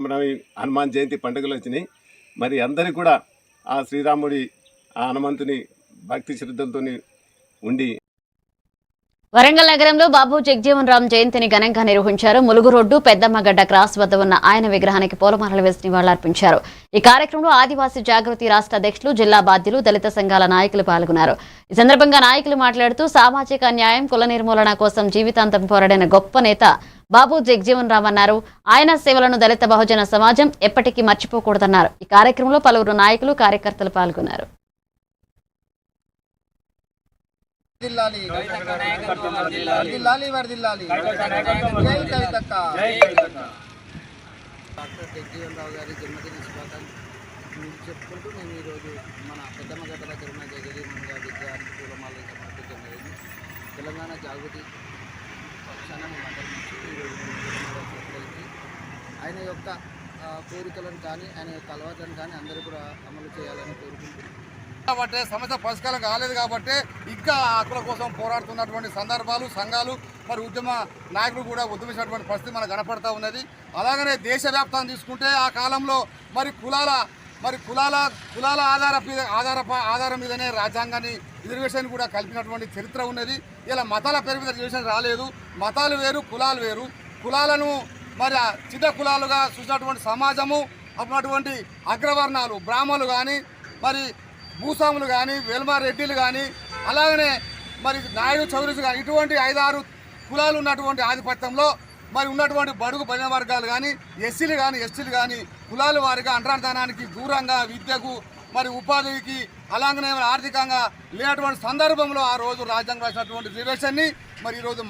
హనుమాన్ జయంతి పండుగలు వచ్చినాయి. మరి అందరికీ కూడా ఆ శ్రీరాముడి ఆ హనుమంతుని భక్తి శ్రద్ధలతో ఉండి వరంగల్ నగరంలో బాబు జగజీవన్ రామ్ జయంతిని ఘనంగా నిర్వహించారు. ములుగు రోడ్డు పెద్దమ్మగడ్డ క్రాస్ వద్ద ఉన్న ఆయన విగ్రహానికి పూలమాలలు వేసి నివాళులర్పించారు. ఈ కార్యక్రమంలో ఆదివాసీ జాగృతి రాష్ట్ర అధ్యక్షులు, జిల్లా బాధ్యులు, దళిత సంఘాల నాయకులు పాల్గొన్నారు. ఈ సందర్భంగా నాయకులు మాట్లాడుతూ సామాజిక న్యాయం, కుల నిర్మూలన కోసం జీవితాంతం పోరాడిన గొప్ప నేత బాబు జగజీవన్ రామ్ అన్నారు. ఆయన సేవలను దళిత బహుజన సమాజం ఎప్పటికీ మర్చిపోకూడదన్నారు. ఈ కార్యక్రమంలో పలువురు నాయకులు, కార్యకర్తలు పాల్గొన్నారు. డాక్టర్ జగజీవన్ రావు గారి జన్మదిన శుభాకాంక్షలు చెప్పుకుంటూ నేను ఈరోజు మన పెద్దమ్మగడ్డ దగ్గర ఉన్న జగజీవన్ గారి విగ్రహానికి పూలమాలలు సమర్పించడం జరిగింది. తెలంగాణ జాగృతి పక్షాన మేమందరం నుంచి ఈరోజు ఆయన యొక్క కోరికలను కానీ ఆయన యొక్క అలవాట్లను కానీ అందరూ కూడా అమలు చేయాలని కోరుకుంటున్నాను. కాబట్టి సమస్య పరిష్కారం కాలేదు కాబట్టి ఇంకా హక్కుల కోసం పోరాడుతున్నటువంటి సందర్భాలు, సంఘాలు, మరి ఉద్యమ నాయకులు కూడా ఉద్యమించినటువంటి పరిస్థితి మనకు కనపడతా ఉన్నది. అలాగనే దేశవ్యాప్తంగా తీసుకుంటే ఆ కాలంలో మరి కులాల ఆధారం మీదనే రాజ్యాంగాన్ని రిజర్వేషన్ కూడా కల్పినటువంటి చరిత్ర ఉన్నది. ఇలా మతాల పేరు మీద రిజర్వేషన్ రాలేదు. మతాలు వేరు, కులాలు వేరు. కులాలను మరి చిన్న కులాలుగా చూసినటువంటి సమాజము అటువంటి అగ్రవర్ణాలు, బ్రాహ్మణులు కానీ, మరి భూస్వాములు కానీ, వెల్మారెడ్డిలు కానీ, అలాగనే మరి నాయుడు చౌదరీస్ కానీ, ఇటువంటి 5-6 కులాలు ఉన్నటువంటి ఆధిపత్యంలో మరి ఉన్నటువంటి బడుగు బలిన వర్గాలు కానీ, ఎస్సీలు కానీ, ఎస్టీలు కానీ కులాల వారిగా అంటరానితనానికి దూరంగా విద్యకు, మరి ఉపాధికి, అలాగనే ఆర్థికంగా లేనటువంటి సందర్భంలో ఆ రోజు రాజ్యాంగం రాసినటువంటి రిజర్వేషన్ని మరి ఈరోజు